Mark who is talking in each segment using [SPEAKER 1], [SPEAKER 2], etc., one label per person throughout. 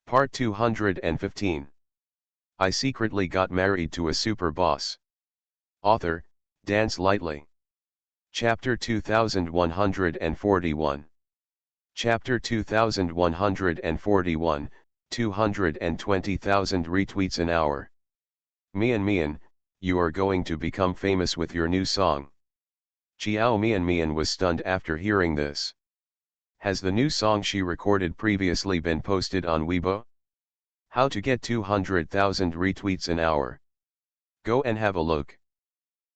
[SPEAKER 1] Part 215. I secretly got married to a super boss. Author, Dance Lightly. Chapter 2141. Chapter 2141, 220,000 retweets an hour. Mian, you are going to become famous with your new song. Mian was stunned after hearing this. Has the new song she recorded previously been posted on Weibo? How to get 200,000 retweets an hour? Go and have a look.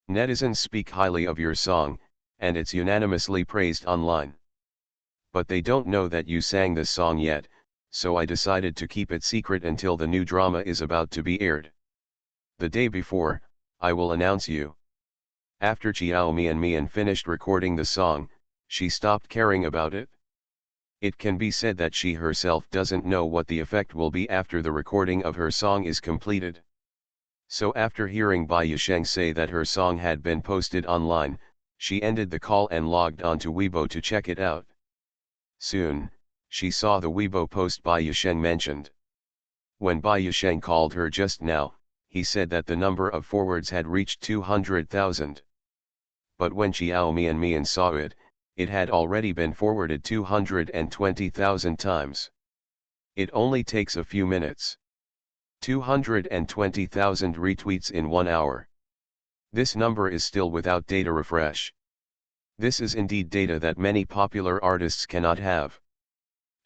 [SPEAKER 1] Netizens speak highly of your song, and it's unanimously praised online. But they don't know that you sang this song yet, so I decided to keep it secret until the new drama is about to be aired. The day before, I will announce you. After Mian finished recording the song, she stopped caring about it. It can be said that she herself doesn't know what the effect will be after the recording of her song is completed. So after hearing Bai Yisheng say that her song had been posted online, she ended the call and logged on to Weibo to check it out. Soon, she saw the Weibo post Bai Yisheng mentioned. When Bai Yisheng called her just now, he said that the number of forwards had reached 200,000. But when Mian saw it, it had already been forwarded 220,000 times. It only takes a few minutes. 220,000 retweets in 1 hour. This number is still without data refresh. This is indeed data that many popular artists cannot have.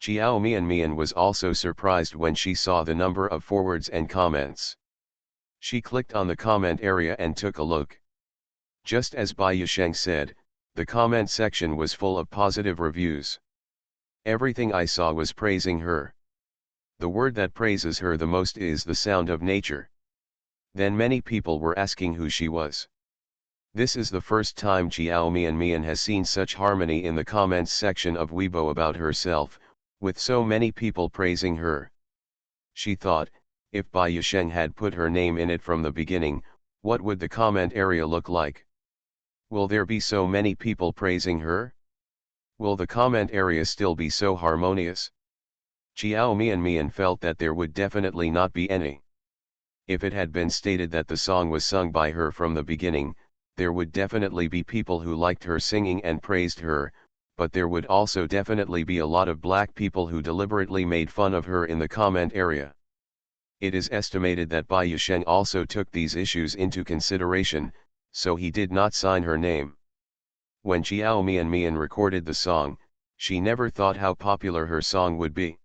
[SPEAKER 1] Mian was also surprised when she saw the number of forwards and comments. She clicked on the comment area and took a look. Just as Bai Yisheng said, the comment section was full of positive reviews. Everything I saw was praising her. The word that praises her the most is the sound of nature. Then many people were asking who she was. This is the first time Mian has seen such harmony in the comments section of Weibo about herself, with so many people praising her. She thought, if Bai Yisheng had put her name in it from the beginning, what would the comment area look like? Will there be so many people praising her? Will the comment area still be so harmonious? Mian felt that there would definitely not be any. If it had been stated that the song was sung by her from the beginning, there would definitely be people who liked her singing and praised her, but there would also definitely be a lot of black people who deliberately made fun of her in the comment area. It is estimated that Bai Yisheng also took these issues into consideration, so he did not sign her name. When Mian recorded the song, she never thought how popular her song would be.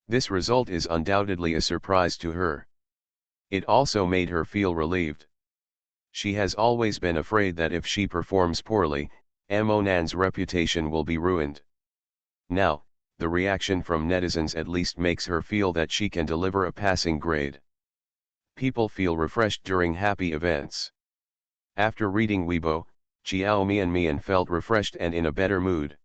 [SPEAKER 1] This result is undoubtedly a surprise to her. It also made her feel relieved. She has always been afraid that if she performs poorly, Monan's reputation will be ruined. Now, the reaction from netizens at least makes her feel that she can deliver a passing grade. People feel refreshed during happy events. After reading Weibo, Mian felt refreshed and in a better mood.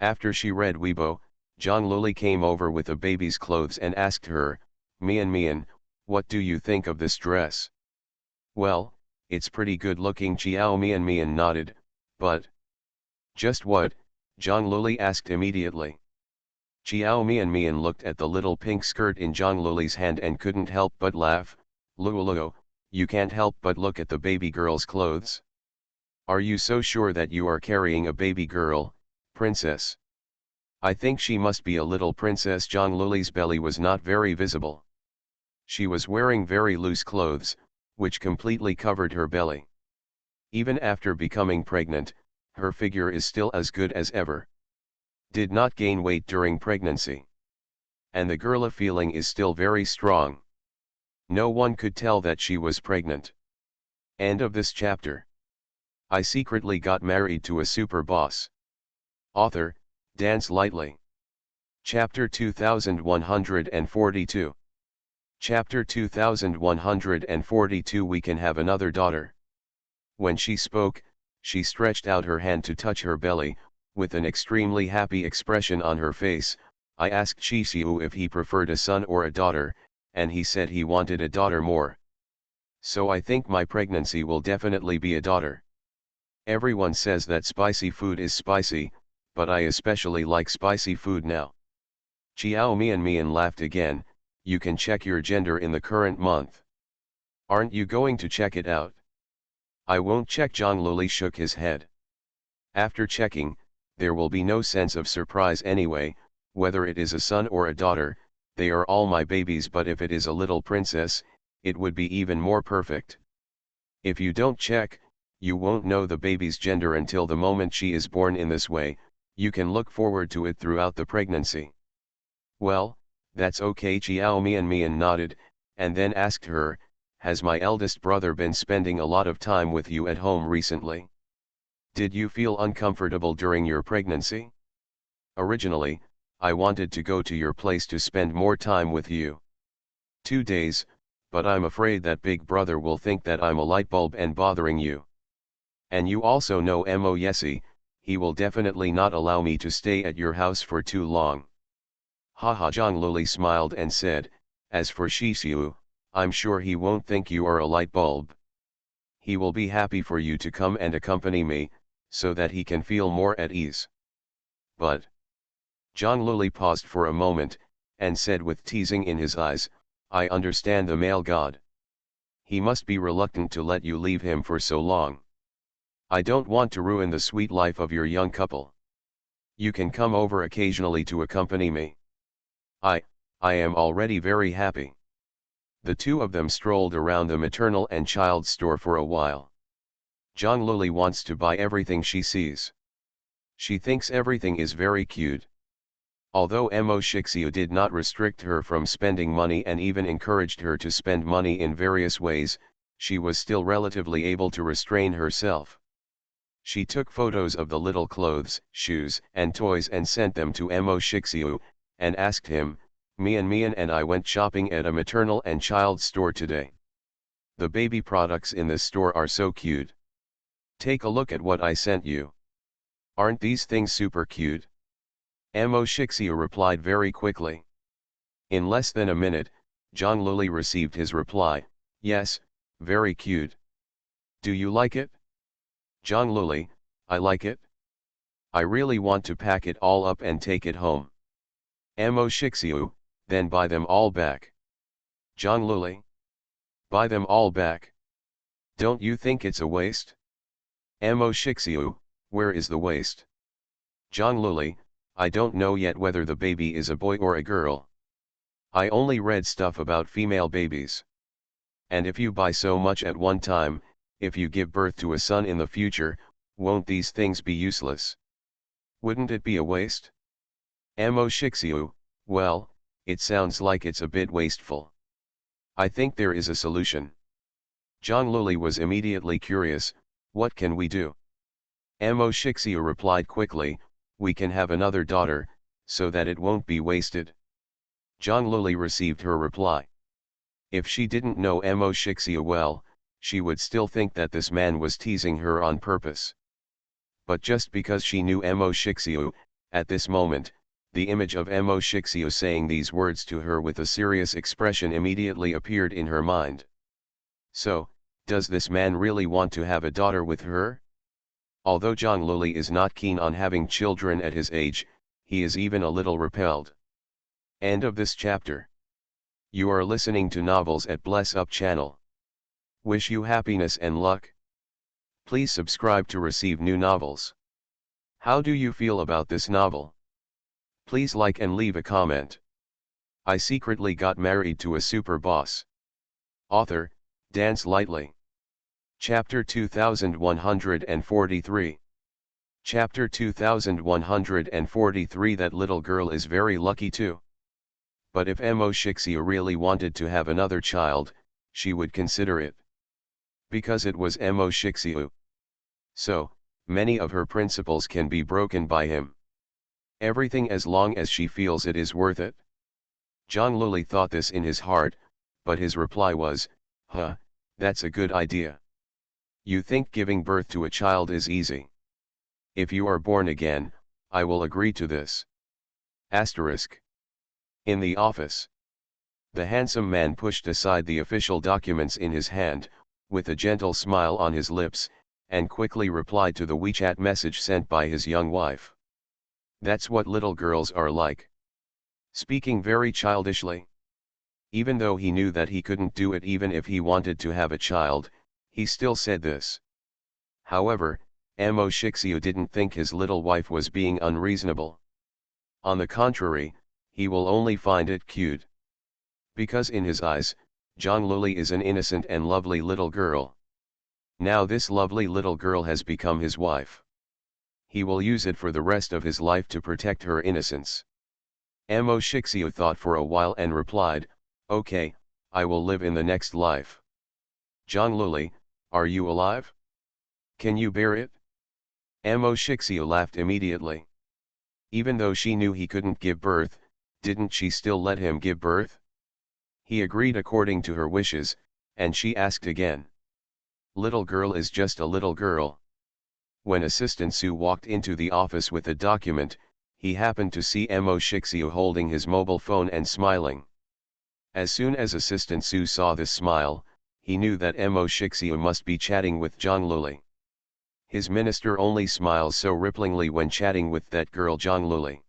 [SPEAKER 1] After she read Weibo, Zhang Luli came over with a baby's clothes and asked her, Mian, what do you think of this dress? Well, it's pretty good looking. Mian nodded, but... Just what? Zhang Luli asked immediately. Mian looked at the little pink skirt in Zhang Luli's hand and couldn't help but laugh. Lulu, you can't help but look at the baby girl's clothes. Are you so sure that you are carrying a baby girl, princess? I think she must be a little princess. Zhang Luli's belly was not very visible. She was wearing very loose clothes, which completely covered her belly. Even after becoming pregnant, her figure is still as good as ever. Did not gain weight during pregnancy. And the girl feeling is still very strong. No one could tell that she was pregnant. End of this chapter. I secretly got married to a super boss. Author, Dance Lightly. Chapter 2142. Chapter 2142. We can have another daughter. When she spoke, she stretched out her hand to touch her belly, with an extremely happy expression on her face. I asked Shisiu if he preferred a son or a daughter, and he said he wanted a daughter more. So I think my pregnancy will definitely be a daughter. Everyone says that spicy food is spicy, but I especially like spicy food now. Chiao Mian laughed again. You can check your gender in the current month. Aren't you going to check it out? I won't check. Zhang Luli shook his head. After checking, there will be no sense of surprise anyway, whether it is a son or a daughter, they are all my babies, but if it is a little princess, it would be even more perfect. If you don't check, you won't know the baby's gender until the moment she is born. In this way, you can look forward to it throughout the pregnancy. Well, that's okay. Chiao Mian nodded, and then asked her, has my eldest brother been spending a lot of time with you at home recently? Did you feel uncomfortable during your pregnancy? Originally, I wanted to go to your place to spend more time with you. 2 days, but I'm afraid that big brother will think that I'm a light bulb and bothering you. And you also know Mo Yesi, he will definitely not allow me to stay at your house for too long. Haha. Zhang Luli smiled and said, as for Shisiu, I'm sure he won't think you are a light bulb. He will be happy for you to come and accompany me, so that he can feel more at ease. But Zhang Luli paused for a moment, and said with teasing in his eyes, I understand the male god. He must be reluctant to let you leave him for so long. I don't want to ruin the sweet life of your young couple. You can come over occasionally to accompany me. I am already very happy. The two of them strolled around the maternal and child store for a while. Zhang Luli wants to buy everything she sees. She thinks everything is very cute. Although Mo Shixiu did not restrict her from spending money and even encouraged her to spend money in various ways, she was still relatively able to restrain herself. She took photos of the little clothes, shoes, and toys and sent them to Mo Shixiu, and asked him, Mian and I went shopping at a maternal and child store today. The baby products in this store are so cute. Take a look at what I sent you. Aren't these things super cute? Mo Shixiu replied very quickly. In less than a minute, Zhang Luli received his reply, yes, very cute. Do you like it? Zhang Luli, I like it. I really want to pack it all up and take it home. Mo Shixiu, then buy them all back. Zhang Luli. Buy them all back. Don't you think it's a waste? Mo Shixiu, where is the waste? Zhang Luli, I don't know yet whether the baby is a boy or a girl. I only read stuff about female babies. And if you buy so much at one time, if you give birth to a son in the future, won't these things be useless? Wouldn't it be a waste? Mo Shixiu, well, it sounds like it's a bit wasteful. I think there is a solution. Zhang Luli was immediately curious, what can we do? Mo Shixiu replied quickly, we can have another daughter, so that it won't be wasted. Zhang Luli received her reply. If she didn't know Mo Shixiu well, she would still think that this man was teasing her on purpose. But just because she knew Mo Shixiu, at this moment, the image of Mo Shixiu saying these words to her with a serious expression immediately appeared in her mind. So, does this man really want to have a daughter with her? Although Zhang Luli is not keen on having children at his age, he is even a little repelled. End of this chapter. You are listening to Novels at Bless Up channel. Wish you happiness and luck. Please subscribe to receive new novels. How do you feel about this novel? Please like and leave a comment. I secretly got married to a super boss. Author, Dance Lightly. Chapter 2143. Chapter 2143. That little girl is very lucky too. But if Mo Shixiu really wanted to have another child, she would consider it. Because it was Mo Shixiu. So, many of her principles can be broken by him. Everything as long as she feels it is worth it. Zhang Luli thought this in his heart, but his reply was, that's a good idea. You think giving birth to a child is easy? If you are born again, I will agree to this. Asterisk. In the office. The handsome man pushed aside the official documents in his hand, with a gentle smile on his lips, and quickly replied to the WeChat message sent by his young wife. That's what little girls are like. speaking very childishly. Even though he knew that he couldn't do it even if he wanted to have a child, he still said this. However, Amo Shixiu didn't think his little wife was being unreasonable. On the contrary, he will only find it cute. Because in his eyes, Zhang is an innocent and lovely little girl. Now this lovely little girl has become his wife. He will use it for the rest of his life to protect her innocence. Amo Shixiu thought for a while and replied, "Okay, I will live in the next life." "Zhang, are you alive? Can you bear it?" Amo Shixiu laughed immediately. Even though she knew he couldn't give birth, didn't she still let him give birth? He agreed according to her wishes, and she asked again. Little girl is just a little girl. When Assistant Su walked into the office with a document, he happened to see Amo Shixiu holding his mobile phone and smiling. As soon as Assistant Su saw this smile, he knew that Amo Shixiu must be chatting with Zhang. His minister only smiles so ripplingly when chatting with that girl Zhang.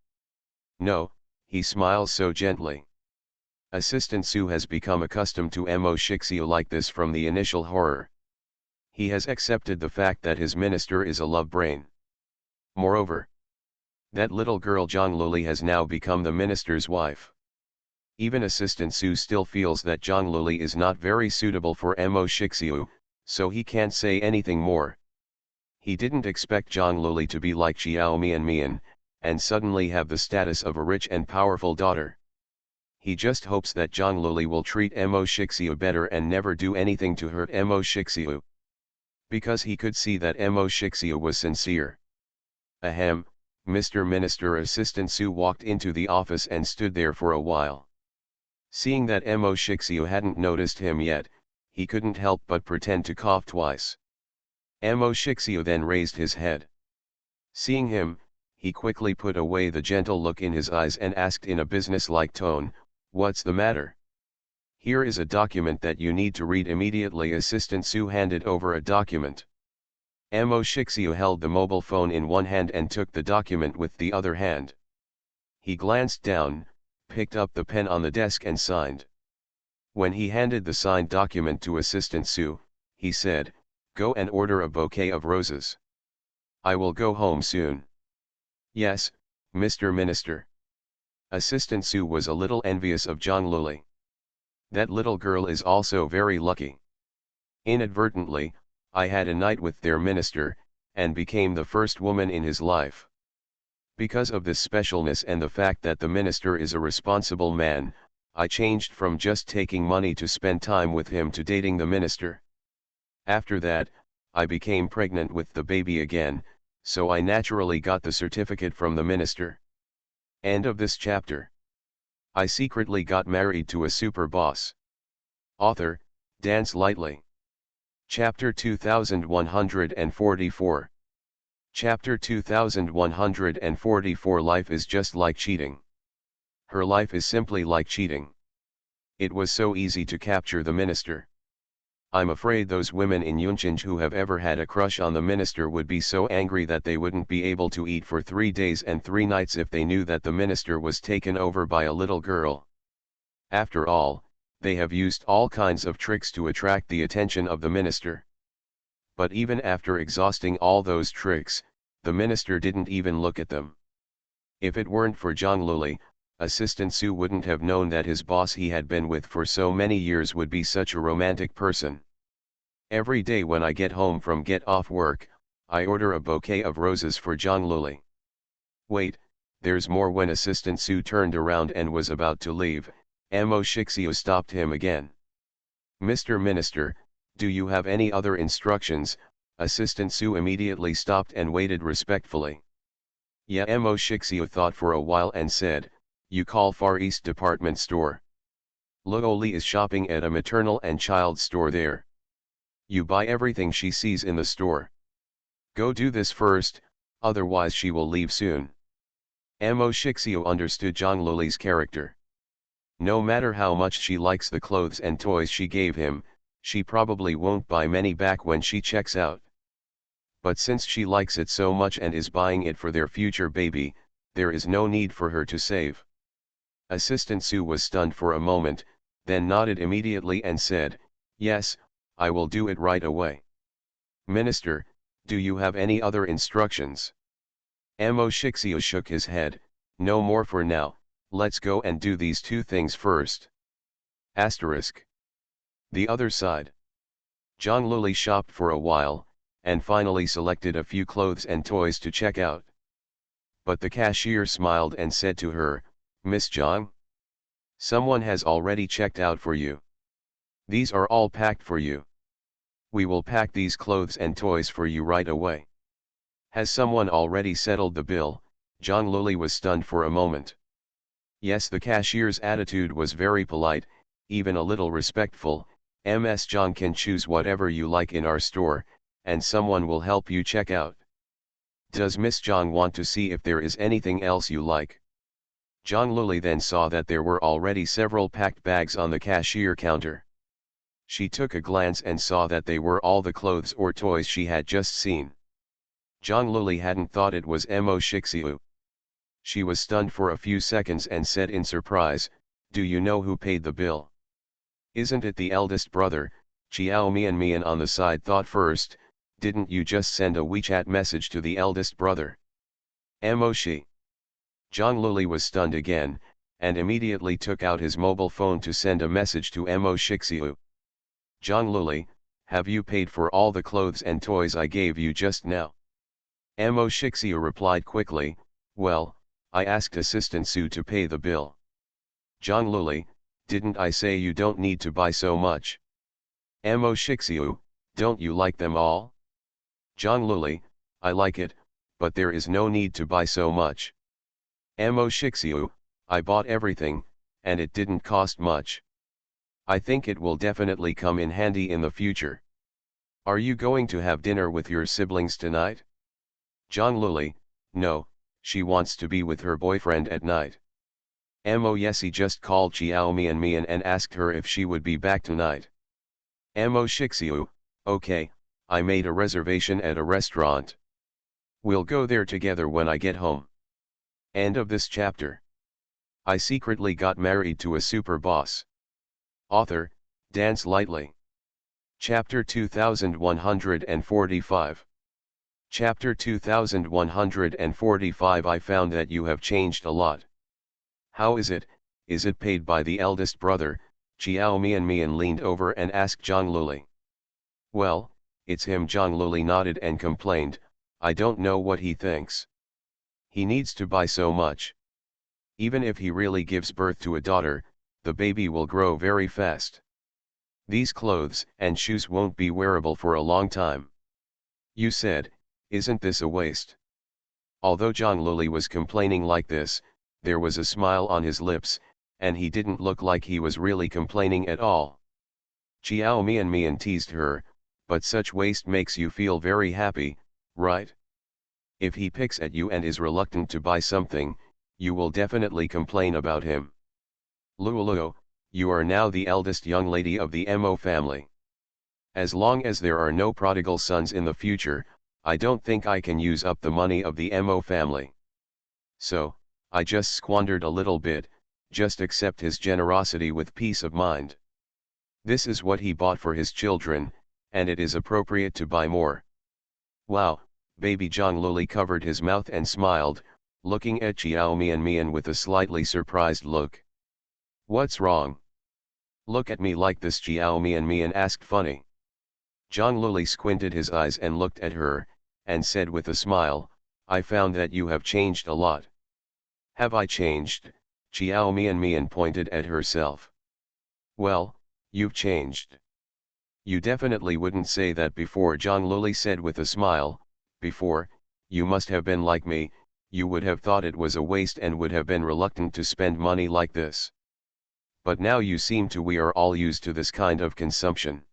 [SPEAKER 1] No, he smiles so gently. Assistant Su has become accustomed to Amo Shixiu like this from the initial horror. He has accepted the fact that his minister is a love brain. Moreover, that little girl Zhang has now become the minister's wife. Even Assistant Su still feels that Zhang is not very suitable for Amo Shixiu, so he can't say anything more. He didn't expect Zhang to be like Xiao Mian, and suddenly have the status of a rich and powerful daughter. He just hopes that Zhang will treat Amo Shixiu better and never do anything to hurt Amo Shixiu. Because he could see that Amo Shixiu was sincere. Ahem, Mr. Minister. Assistant Su walked into the office and stood there for a while. Seeing that Amo Shixiu hadn't noticed him yet, he couldn't help but pretend to cough twice. Amo Shixiu then raised his head. Seeing him, he quickly put away the gentle look in his eyes and asked in a business-like tone, "What's the matter?" "Here is a document that you need to read immediately." Assistant Su handed over a document. Amo Shixiu held the mobile phone in one hand and took the document with the other hand. He glanced down, picked up the pen on the desk and signed. When he handed the signed document to Assistant Su, he said, "Go and order a bouquet of roses. I will go home soon." "Yes, Mr. Minister." Assistant Su was a little envious of Zhang. That little girl is also very lucky. Inadvertently, I had a night with their minister, and became the first woman in his life. Because of this specialness and the fact that the minister is a responsible man, I changed from just taking money to spend time with him to dating the minister. After that, I became pregnant with the baby again, so I naturally got the certificate from the minister. End of this chapter. I secretly got married to a super boss. Author, Dance Lightly. Chapter 2144. Chapter 2144. Life is just like cheating. Her life is simply like cheating. It was so easy to capture the minister. I'm afraid those women in Yunchinj who have ever had a crush on the minister would be so angry that they wouldn't be able to eat for 3 days and 3 nights if they knew that the minister was taken over by a little girl. After all, they have used all kinds of tricks to attract the attention of the minister. But even after exhausting all those tricks, the minister didn't even look at them. If it weren't for Zhang, Assistant Su wouldn't have known that his boss he had been with for so many years would be such a romantic person. Every day when I get home from get off work, I order a bouquet of roses for Zhang. Wait, there's more. When Assistant Su turned around and was about to leave, Amo Shixiu stopped him again. "Mr. Minister, do you have any other instructions?" Assistant Su immediately stopped and waited respectfully. Yeah. Amo Shixiu thought for a while and said, "You call Far East Department Store. Luoli is shopping at a maternal and child store there. You buy everything she sees in the store. Go do this first, otherwise she will leave soon." Amo Shixiu understood Zhang character. No matter how much she likes the clothes and toys she gave him, she probably won't buy many back when she checks out. But since she likes it so much and is buying it for their future baby, there is no need for her to save. Assistant Sue was stunned for a moment, then nodded immediately and said, "Yes, I will do it right away." "Minister, do you have any other instructions?" Mo Shixio shook his head, "No more for now, let's go and do these two things first." Asterisk. The other side. Zhang Luli shopped for a while, and finally selected a few clothes and toys to check out. But the cashier smiled and said to her, "Miss Zhang, someone has already checked out for you. These are all packed for you. We will pack these clothes and toys for you right away." "Has someone already settled the bill?" Zhang Luli was stunned for a moment. Yes, the cashier's attitude was very polite, even a little respectful. "Ms. Zhang can choose whatever you like in our store, and someone will help you check out. Does Miss Zhang want to see if there is anything else you like?" Zhang Luli then saw that there were already several packed bags on the cashier counter. She took a glance and saw that they were all the clothes or toys she had just seen. Zhang Luli hadn't thought it was Mo Shixiu. She was stunned for a few seconds and said in surprise, "Do you know who paid the bill?" "Isn't it the eldest brother?" Chiao Mian on the side thought first, "Didn't you just send a WeChat message to the eldest brother?" "Mo Shi." Zhang Luli was stunned again, and immediately took out his mobile phone to send a message to Mo Shixiu. "Zhang Luli, have you paid for all the clothes and toys I gave you just now?" Mo Shixiu replied quickly, "Well, I asked Assistant Sue to pay the bill." "Zhang Luli, didn't I say you don't need to buy so much?" "Mo Shixiu, don't you like them all?" "Zhang Luli, I like it, but there is no need to buy so much." "Mo Shixiu, I bought everything, and it didn't cost much. I think it will definitely come in handy in the future. Are you going to have dinner with your siblings tonight?" "Zhang Luli, no, she wants to be with her boyfriend at night." Mo Yesi just called Chiao Mian and asked her if she would be back tonight. "Mo Shixiu, okay, I made a reservation at a restaurant. We'll go there together when I get home." End of this chapter. I secretly got married to a super boss. Author, Dance Lightly. Chapter 2145. Chapter 2145. I found that you have changed a lot. "How is it paid by the eldest brother?" Chiao Mian leaned over and asked Zhang Luli. "Well, it's him." Zhang Luli nodded and complained, "I don't know what he thinks. He needs to buy so much. Even if he really gives birth to a daughter, the baby will grow very fast. These clothes and shoes won't be wearable for a long time. You said, isn't this a waste?" Although Zhang Luli was complaining like this, there was a smile on his lips, and he didn't look like he was really complaining at all. Chiao Mian teased her, "But such waste makes you feel very happy, right? If he picks at you and is reluctant to buy something, you will definitely complain about him. Lulu, you are now the eldest young lady of the Mo family. As long as there are no prodigal sons in the future, I don't think I can use up the money of the Mo family. So, I just squandered a little bit, just accept his generosity with peace of mind. This is what he bought for his children, and it is appropriate to buy more." "Wow," baby Zhang Luli covered his mouth and smiled, looking at Chiao Mian with a slightly surprised look. "What's wrong? Look at me like this?" Chiao Mian asked funny. Zhang Luli squinted his eyes and looked at her, and said with a smile, "I found that you have changed a lot." "Have I changed?" Chiao Mian pointed at herself. "Well, you've changed. You definitely wouldn't say that before." Zhang Luli said with a smile, "Before, you must have been like me, you would have thought it was a waste and would have been reluctant to spend money like this. But now you seem to we are all used to this kind of consumption."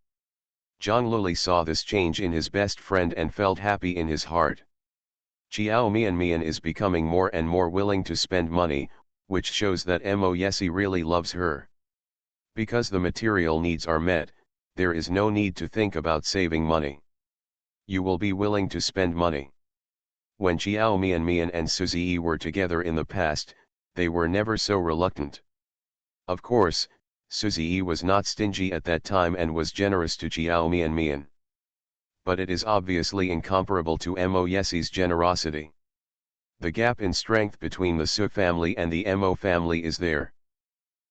[SPEAKER 1] Zhang Luli saw this change in his best friend and felt happy in his heart. Chiao Mian is becoming more and more willing to spend money, which shows that Mo Yesi really loves her. Because the material needs are met, there is no need to think about saving money. You will be willing to spend money. When Chiao Mian and Suzy were together in the past, they were never so reluctant. Of course, Suzy was not stingy at that time and was generous to Jiao Mian. But it is obviously incomparable to Mo Yesi's generosity. The gap in strength between the Su family and the Mo family is there.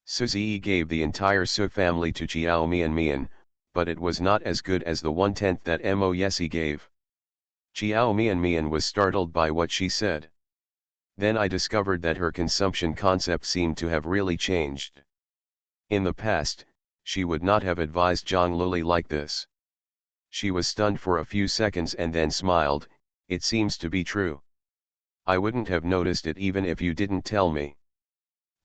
[SPEAKER 1] Suzy gave the entire Su family to Jiao Mian, but it was not as good as the 1/10 that Mo Yesi gave. Jiao Mian was startled by what she said. Then I discovered that her consumption concept seemed to have really changed. In the past, she would not have advised Zhang Luli like this. She was stunned for a few seconds and then smiled. It seems to be true. I wouldn't have noticed it even if you didn't tell me.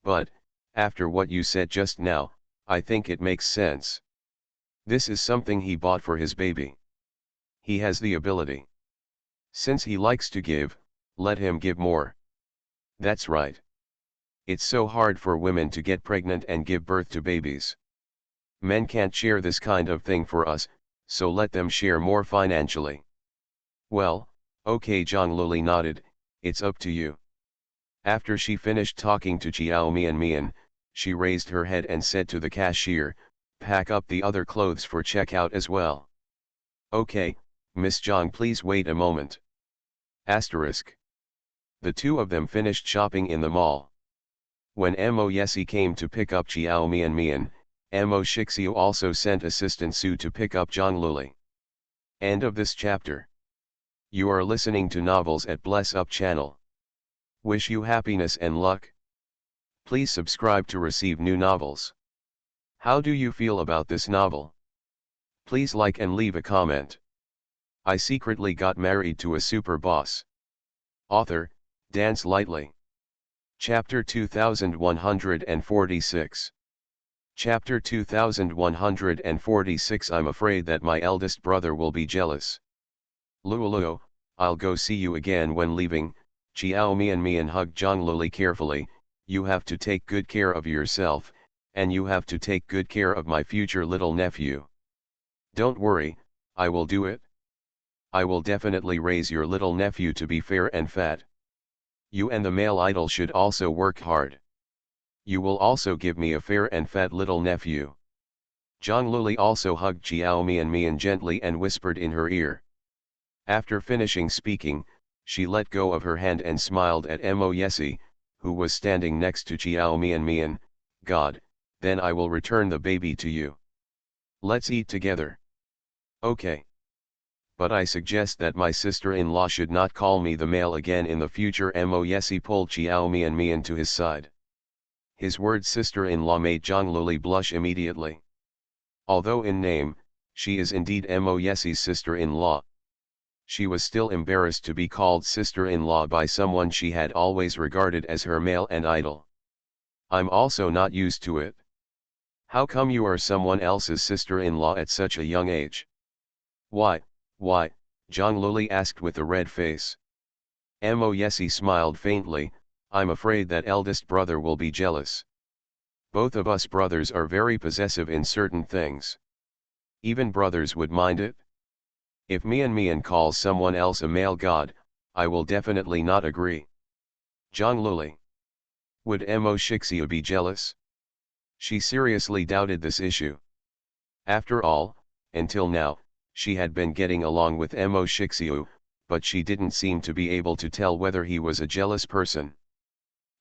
[SPEAKER 1] But, after what you said just now, I think it makes sense. This is something he bought for his baby. He has the ability. Since he likes to give, let him give more. That's right. It's so hard for women to get pregnant and give birth to babies. Men can't share this kind of thing for us, so let them share more financially. Well, okay, Zhang Luli nodded, it's up to you. After she finished talking to Jiao Mian, she raised her head and said to the cashier, pack up the other clothes for checkout as well. Okay, Miss Zhang, please wait a moment. Asterisk. The two of them finished shopping in the mall. When Mo Yesi came to pick up Jiao Mian, Mo Shixiu also sent assistant Su to pick up Zhang Luli. End of this chapter. You are listening to Novels at Bless Up channel. Wish you happiness and luck. Please subscribe to receive new novels. How do you feel about this novel? Please like and leave a comment. I secretly got married to a super boss. Author, Dance Lightly. Chapter 2146. Chapter 2146. I'm afraid that my eldest brother will be jealous. Lulu, I'll go see you again when leaving. Jiao Mian hugged Zhang Luli carefully. You have to take good care of yourself, and you have to take good care of my future little nephew. Don't worry, I will do it. I will definitely raise your little nephew to be fair and fat. You and the male idol should also work hard. You will also give me a fair and fat little nephew. Zhang Luli also hugged Jiao Mian gently and whispered in her ear. After finishing speaking, she let go of her hand and smiled at Mo Yesi, who was standing next to Jiao Mian. God, then I will return the baby to you. Let's eat together. Okay. But I suggest that my sister-in-law should not call me the male again in the future. Mo Yesi pulled Jiao Mian to his side. His word sister-in-law made Zhang Luli blush immediately. Although in name, she is indeed Mo Yesi's sister-in-law. She was still embarrassed to be called sister-in-law by someone she had always regarded as her male and idol. I'm also not used to it. How come you are someone else's sister-in-law at such a young age? Why, Zhang Luli asked with a red face. Mo Yesi smiled faintly, I'm afraid that eldest brother will be jealous. Both of us brothers are very possessive in certain things. Even brothers would mind it. If Mian calls someone else a male god, I will definitely not agree. Zhang Luli. Would Mo Shixiu be jealous? She seriously doubted this issue. After all, until now, she had been getting along with Mo Shixiu, but she didn't seem to be able to tell whether he was a jealous person.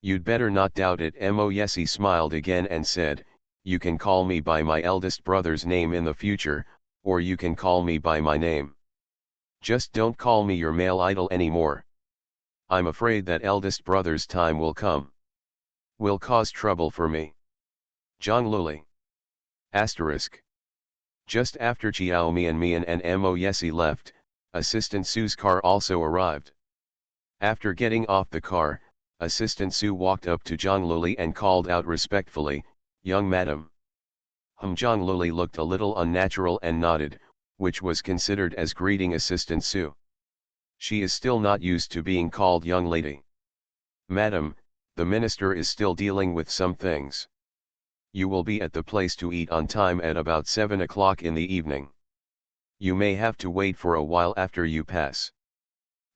[SPEAKER 1] You'd better not doubt it. Mo Yesi smiled again and said, you can call me by my eldest brother's name in the future, or you can call me by my name. Just don't call me your male idol anymore. I'm afraid that eldest brother's time will come. Will cause trouble for me. Zhang Luli. Asterisk. Just after Jiao Mian and Mo Yesi left, Assistant Su's car also arrived. After getting off the car, Assistant Su walked up to Zhang Luli and called out respectfully, young madam. Zhang Luli looked a little unnatural and nodded, which was considered as greeting Assistant Su. She is still not used to being called young lady. Madam, the minister is still dealing with some things. You will be at the place to eat on time at about 7 o'clock in the evening. You may have to wait for a while after you pass.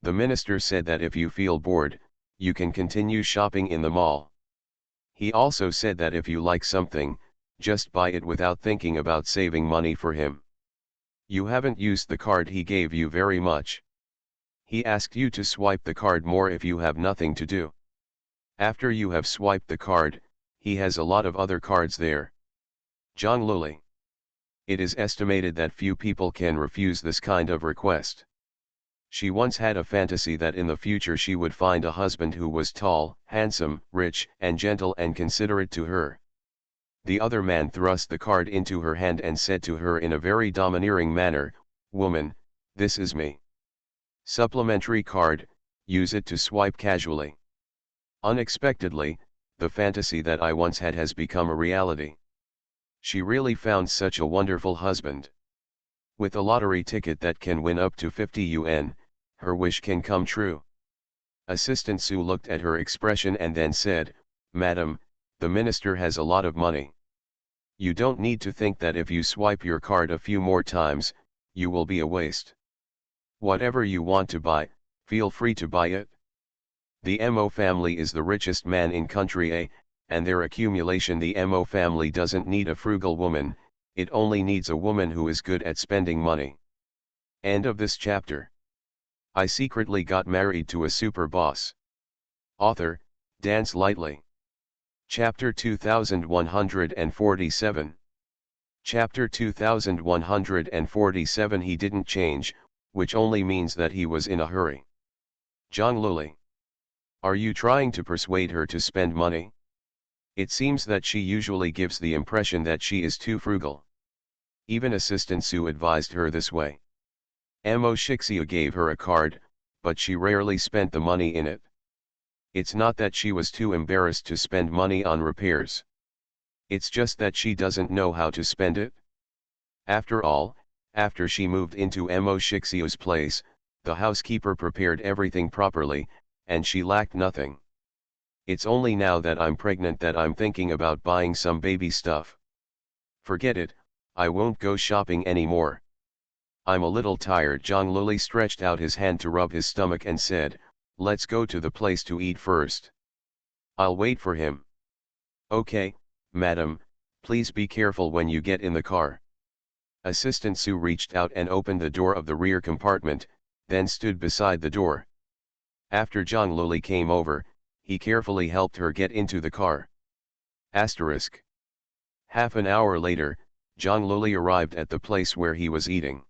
[SPEAKER 1] The minister said that if you feel bored, you can continue shopping in the mall. He also said that if you like something, just buy it without thinking about saving money for him. You haven't used the card he gave you very much. He asked you to swipe the card more if you have nothing to do. After you have swiped the card, he has a lot of other cards there. Zhang Luli. It is estimated that few people can refuse this kind of request. She once had a fantasy that in the future she would find a husband who was tall, handsome, rich, and gentle and considerate to her. The other man thrust the card into her hand and said to her in a very domineering manner, "Woman, this is me. Supplementary card, use it to swipe casually." Unexpectedly, the fantasy that I once had has become a reality. She really found such a wonderful husband. With a lottery ticket that can win up to 50 yuan, her wish can come true. Assistant Su looked at her expression and then said, "Madam, the minister has a lot of money. You don't need to think that if you swipe your card a few more times, you will be a waste. Whatever you want to buy, feel free to buy it." The Mo family is the richest man in country A, and their accumulation. The Mo family doesn't need a frugal woman, it only needs a woman who is good at spending money. End of this chapter. I secretly got married to a super boss. Author, Dance Lightly. Chapter 2147. Chapter 2147. He didn't change, which only means that he was in a hurry. Zhang Luli. Are you trying to persuade her to spend money? It seems that she usually gives the impression that she is too frugal. Even Assistant Su advised her this way. Mo Shixia gave her a card, but she rarely spent the money in it. It's not that she was too embarrassed to spend money on repairs. It's just that she doesn't know how to spend it. After all, after she moved into Mo Shixia's place, the housekeeper prepared everything properly, and she lacked nothing. It's only now that I'm pregnant that I'm thinking about buying some baby stuff. Forget it, I won't go shopping anymore. I'm a little tired. Zhang Luli stretched out his hand to rub his stomach and said, "Let's go to the place to eat first. I'll wait for him." "Okay, madam, please be careful when you get in the car." Assistant Su reached out and opened the door of the rear compartment, then stood beside the door. After Zhang Luli came over, he carefully helped her get into the car. Asterisk. Half an hour later, Zhang Luli arrived at the place where he was eating.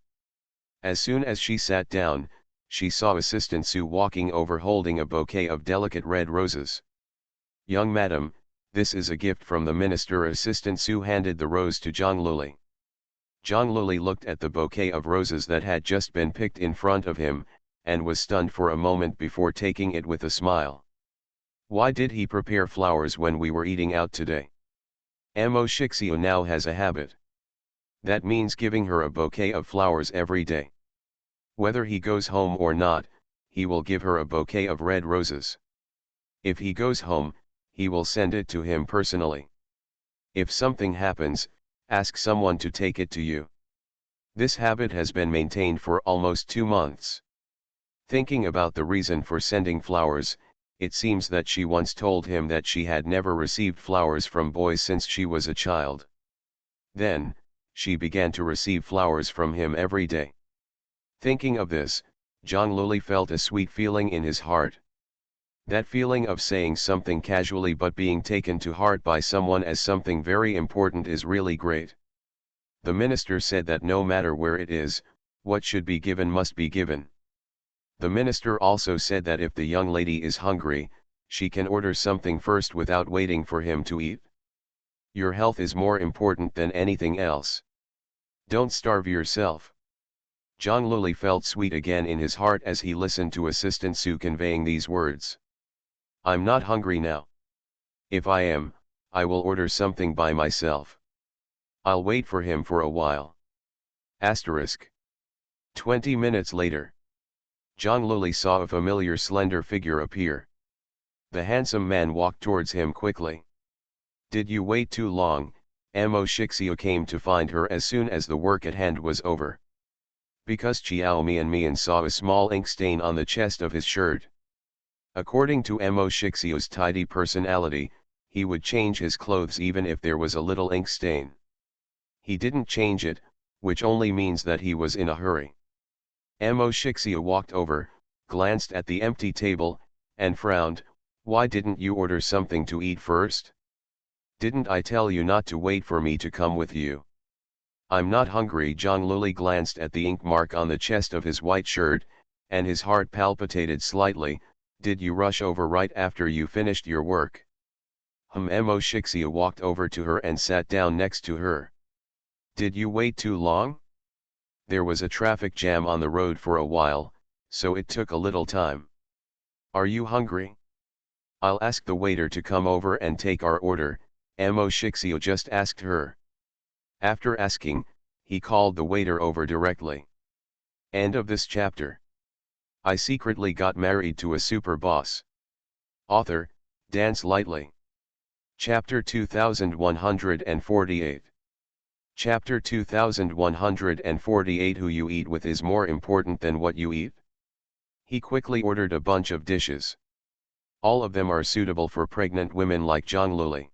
[SPEAKER 1] As soon as she sat down, she saw Assistant Su walking over holding a bouquet of delicate red roses. "Young madam, this is a gift from the minister." Assistant Su handed the rose to Zhang Luli. Zhang Luli looked at the bouquet of roses that had just been picked in front of him, and was stunned for a moment before taking it with a smile. Why did he prepare flowers when we were eating out today? Mo Shixia now has a habit. That means giving her a bouquet of flowers every day. Whether he goes home or not, he will give her a bouquet of red roses. If he goes home, he will send it to him personally. If something happens, ask someone to take it to you. This habit has been maintained for almost 2 months. Thinking about the reason for sending flowers, it seems that she once told him that she had never received flowers from boys since she was a child. Then, she began to receive flowers from him every day. Thinking of this, Zhang Luli felt a sweet feeling in his heart. That feeling of saying something casually but being taken to heart by someone as something very important is really great. The minister said that no matter where it is, what should be given must be given. The minister also said that if the young lady is hungry, she can order something first without waiting for him to eat. Your health is more important than anything else. Don't starve yourself. Zhang Luli felt sweet again in his heart as he listened to Assistant Su conveying these words. I'm not hungry now. If I am, I will order something by myself. I'll wait for him for a while. Asterisk. 20 minutes later. Zhang Luli saw a familiar slender figure appear. The handsome man walked towards him quickly. Did you wait too long? Mo Shixia came to find her as soon as the work at hand was over. Because Chiao Mian saw a small ink stain on the chest of his shirt. According to Mo Shixia's tidy personality, he would change his clothes even if there was a little ink stain. He didn't change it, which only means that he was in a hurry. Amo Shixia walked over, glanced at the empty table, and frowned. Why didn't you order something to eat first? Didn't I tell you not to wait for me to come with you? I'm not hungry. Zhang Luli glanced at the ink mark on the chest of his white shirt, and his heart palpitated slightly. Did you rush over right after you finished your work? Amo Shixia walked over to her and sat down next to her. Did you wait too long? There was a traffic jam on the road for a while, so it took a little time. Are you hungry? I'll ask the waiter to come over and take our order, Amo Shixia just asked her. After asking, he called the waiter over directly. End of this chapter. I secretly got married to a super boss. Author, Dance Lightly. Chapter 2148. Chapter 2148. Who you eat with is more important than what you eat. He quickly ordered a bunch of dishes. All of them are suitable for pregnant women like Zhang Luli.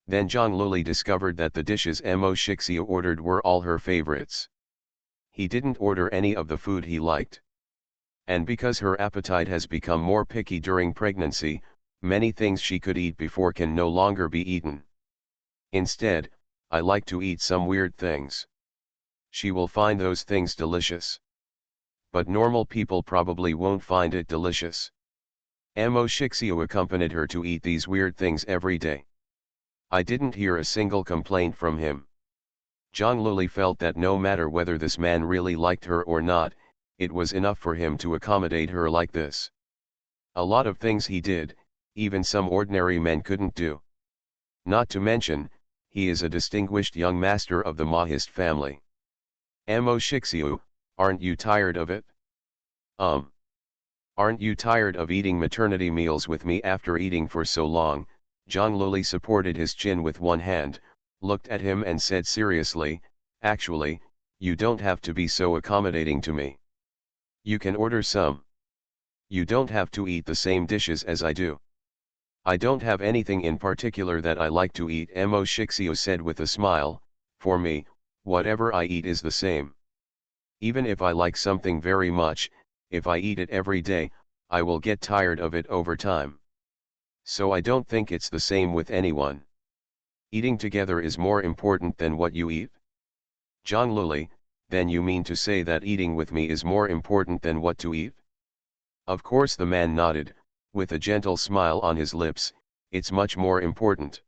[SPEAKER 1] Then Zhang Luli discovered that the dishes Amo Shixia ordered were all her favorites. He didn't order any of the food he liked. And because her appetite has become more picky during pregnancy, many things she could eat before can no longer be eaten. Instead, I like to eat some weird things. She will find those things delicious. But normal people probably won't find it delicious. Amo Shixia accompanied her to eat these weird things every day. I didn't hear a single complaint from him. Zhang Luli felt that no matter whether this man really liked her or not, it was enough for him to accommodate her like this. A lot of things he did, even some ordinary men couldn't do. Not to mention, he is a distinguished young master of the Mahist family. Amo Shixia, aren't you tired of it? Aren't you tired of eating maternity meals with me after eating for so long? Zhang Luli supported his chin with one hand, looked at him and said seriously, actually, you don't have to be so accommodating to me. You can order some. You don't have to eat the same dishes as I do. I don't have anything in particular that I like to eat, Amo Shixia said with a smile. For me, whatever I eat is the same. Even if I like something very much, if I eat it every day, I will get tired of it over time. So I don't think it's the same with anyone. Eating together is more important than what you eat? Zhang Luli, then you mean to say that eating with me is more important than what to eat? Of course, the man nodded, with a gentle smile on his lips. It's much more important.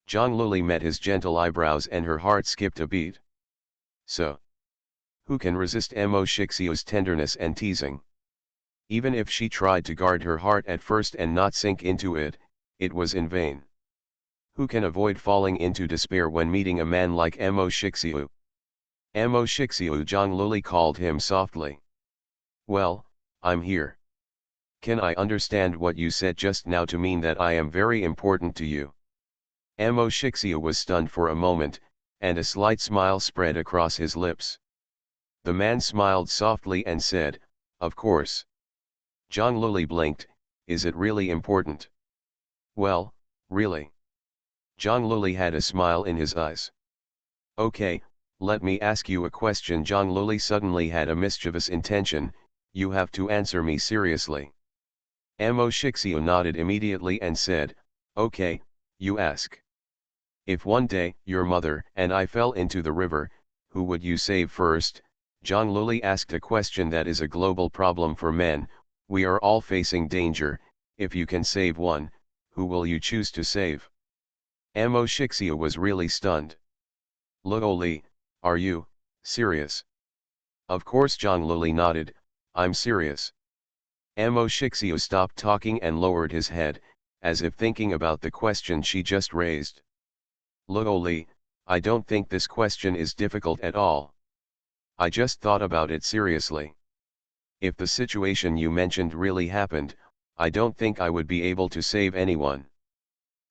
[SPEAKER 1] Zhang Luli met his gentle eyebrows and her heart skipped a beat. So, who can resist Amo Shixia's tenderness and teasing? Even if she tried to guard her heart at first and not sink into it, it was in vain. Who can avoid falling into despair when meeting a man like Amo Shixia? Amo Shixia, Zhang Luli called him softly. Well, I'm here. Can I understand what you said just now to mean that I am very important to you? Amo Shixia was stunned for a moment, and a slight smile spread across his lips. The man smiled softly and said, of course. Zhang Luli blinked. Is it really important? Well, really. Zhang Luli had a smile in his eyes. Okay, let me ask you a question. Zhang Luli suddenly had a mischievous intention. You have to answer me seriously. Amo Shixia nodded immediately and said, okay, you ask. If one day your mother and I fell into the river, who would you save first? Zhang Luli asked a question that is a global problem for men. We are all facing danger. If you can save one, who will you choose to save? Amo Shixia was really stunned. Luoli, are you serious? Of course, Zhang Luli nodded. I'm serious. Amo Shixia stopped talking and lowered his head, as if thinking about the question she just raised. Luoli, I don't think this question is difficult at all. I just thought about it seriously. If the situation you mentioned really happened, I don't think I would be able to save anyone.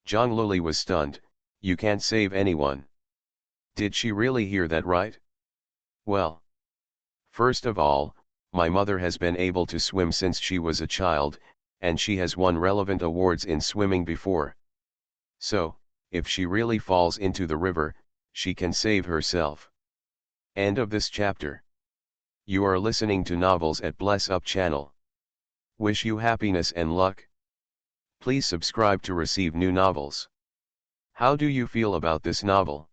[SPEAKER 1] Zhang Luli was stunned. You can't save anyone. Did she really hear that right? Well, first of all, my mother has been able to swim since she was a child, and she has won relevant awards in swimming before. So, if she really falls into the river, she can save herself. End of this chapter. You are listening to Novels at Bless Up channel. Wish you happiness and luck. Please subscribe to receive new novels. How do you feel about this novel?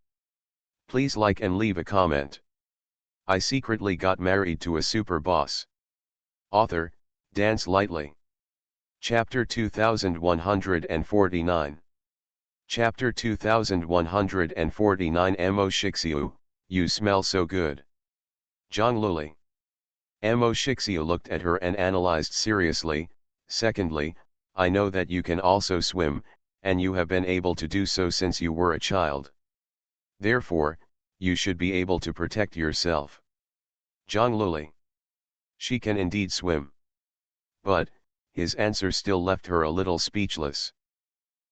[SPEAKER 1] Please like and leave a comment. I secretly got married to a super boss. Author, Dance Lightly. Chapter 2149. Chapter 2149 Mo Shixiu, you smell so good. Zhang Luli. Mo Shixiu looked at her and analyzed seriously. Secondly, I know that you can also swim, and you have been able to do so since you were a child. Therefore, you should be able to protect yourself. Zhang Luli. She can indeed swim. But, his answer still left her a little speechless.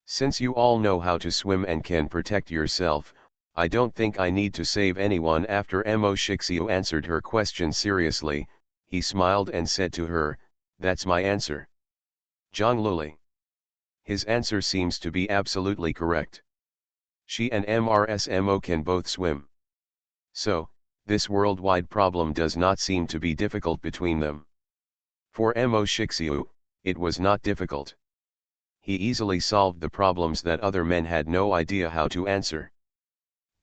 [SPEAKER 1] Since you all know how to swim and can protect yourself, I don't think I need to save anyone. After Mo Shixiu answered her question seriously, he smiled and said to her, "That's my answer." Zhang Luli. His answer seems to be absolutely correct. She and Mo can both swim. So, this worldwide problem does not seem to be difficult between them. For Mo Shixiu, it was not difficult. He easily solved the problems that other men had no idea how to answer.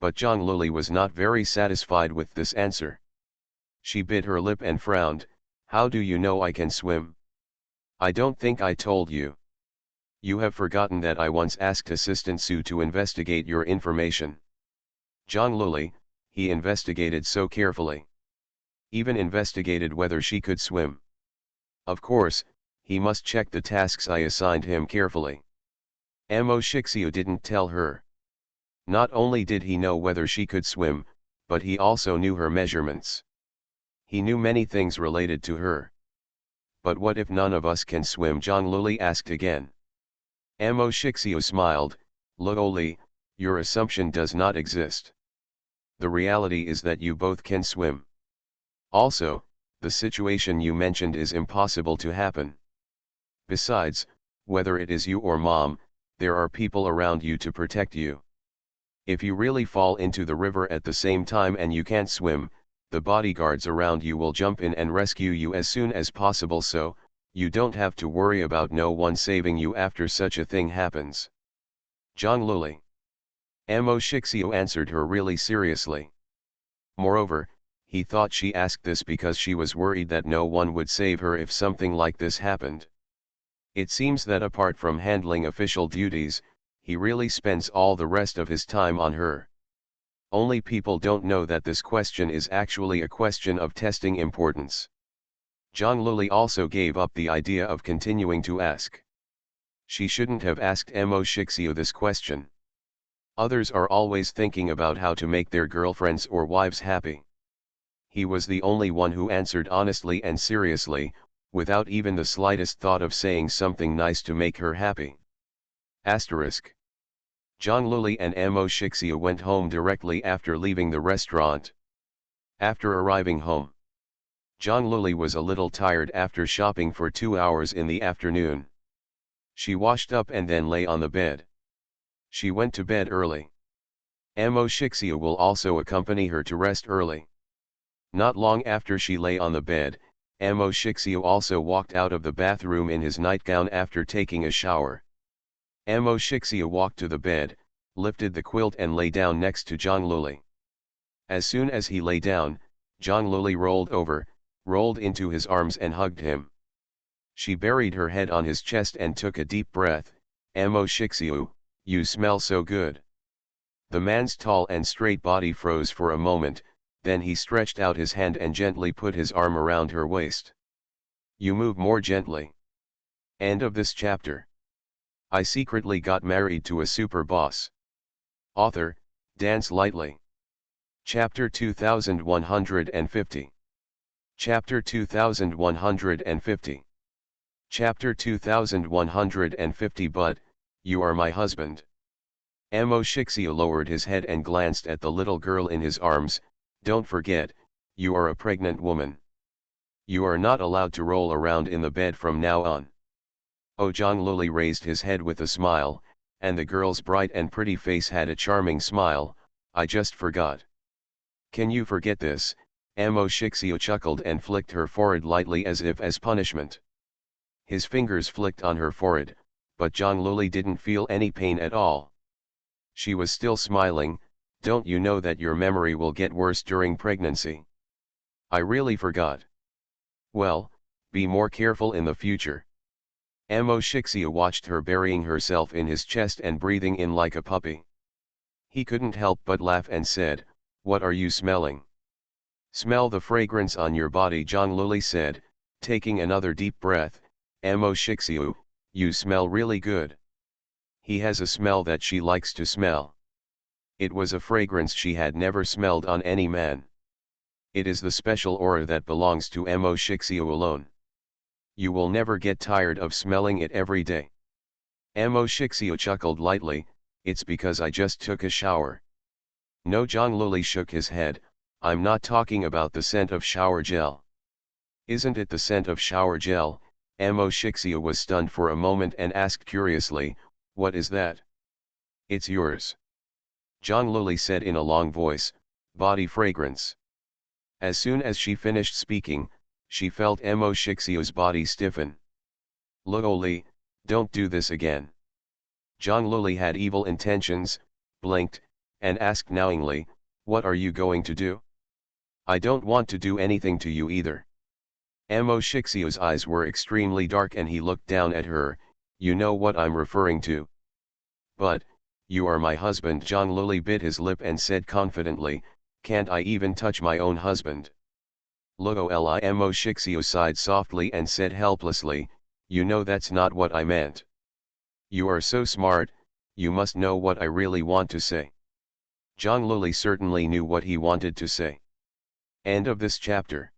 [SPEAKER 1] But Zhang Luli was not very satisfied with this answer. She bit her lip and frowned. "How do you know I can swim? I don't think I told you. You have forgotten that I once asked Assistant Su to investigate your information." Zhang Luli, he investigated so carefully. Even investigated whether she could swim. Of course, he must check the tasks I assigned him carefully. Mo Shixiu didn't tell her. Not only did he know whether she could swim, but he also knew her measurements. He knew many things related to her. But what if none of us can swim? Zhang Luli asked again. Mo Shixiu smiled. "Luli, your assumption does not exist. The reality is that you both can swim. Also, the situation you mentioned is impossible to happen. Besides, whether it is you or mom, there are people around you to protect you. If you really fall into the river at the same time and you can't swim, the bodyguards around you will jump in and rescue you as soon as possible, so you don't have to worry about no one saving you after such a thing happens." Zhang Luli. Mo Shixiu answered her really seriously. Moreover, he thought she asked this because she was worried that no one would save her if something like this happened. It seems that apart from handling official duties, he really spends all the rest of his time on her. Only people don't know that this question is actually a question of testing importance. Zhang Luli also gave up the idea of continuing to ask. She shouldn't have asked Mo Shixiu this question. Others are always thinking about how to make their girlfriends or wives happy. He was the only one who answered honestly and seriously, without even the slightest thought of saying something nice to make her happy. Asterisk. Zhang Luli and Mo Shixiu went home directly after leaving the restaurant. After arriving home, Zhang Luli was a little tired after shopping for 2 hours in the afternoon. She washed up and then lay on the bed. She went to bed early. Mo Shixiu will also accompany her to rest early. Not long after she lay on the bed, Mo Shixiu also walked out of the bathroom in his nightgown after taking a shower. Mo Shixiu walked to the bed, lifted the quilt and lay down next to Zhang Luli. As soon as he lay down, Zhang Luli rolled over, rolled into his arms and hugged him. She buried her head on his chest and took a deep breath. "Mo Shixiu, you smell so good." The man's tall and straight body froze for a moment, then he stretched out his hand and gently put his arm around her waist. "You move more gently." End of this chapter. I secretly got married to a super boss. Author, Dance Lightly. Chapter 2150. Chapter 2150. Chapter 2150 But, you are my husband. Mo Shixiu lowered his head and glanced at the little girl in his arms. "Don't forget, you are a pregnant woman. You are not allowed to roll around in the bed from now on." Oh, Zhang Luli raised his head with a smile, and the girl's bright and pretty face had a charming smile. I just forgot. Can you forget this? Amo Shixio chuckled and flicked her forehead lightly as if as punishment. His fingers flicked on her forehead, but Zhang Luli didn't feel any pain at all. She was still smiling. Don't you know that your memory will get worse during pregnancy? I really forgot. Well, be more careful in the future. Amo Shixia watched her burying herself in his chest and breathing in like a puppy. He couldn't help but laugh and said, "What are you smelling?" "Smell the fragrance on your body," Zhang Luli said, taking another deep breath. "Amo Shixiu, you smell really good." He has a smell that she likes to smell. It was a fragrance she had never smelled on any man. It is the special aura that belongs to Amo Shixiu alone. You will never get tired of smelling it every day. Amo Shixiu chuckled lightly. It's because I just took a shower. No, Zhang Luli shook his head. I'm not talking about the scent of shower gel. Isn't it the scent of shower gel? Amo Shixia was stunned for a moment and asked curiously, what is that? It's yours. Zhang Luli said in a long voice, body fragrance. As soon as she finished speaking, she felt Amo Shixia's body stiffen. Luoli, don't do this again. Zhang Luli had evil intentions, blinked, and asked knowingly, what are you going to do? I don't want to do anything to you either. Amo Shixia's eyes were extremely dark and he looked down at her. You know what I'm referring to. But, you are my husband. Zhang Luli bit his lip and said confidently, can't I even touch my own husband? Luoli. Amo Shixia sighed softly and said helplessly, you know that's not what I meant. You are so smart, you must know what I really want to say. Zhang Luli certainly knew what he wanted to say. End of this chapter.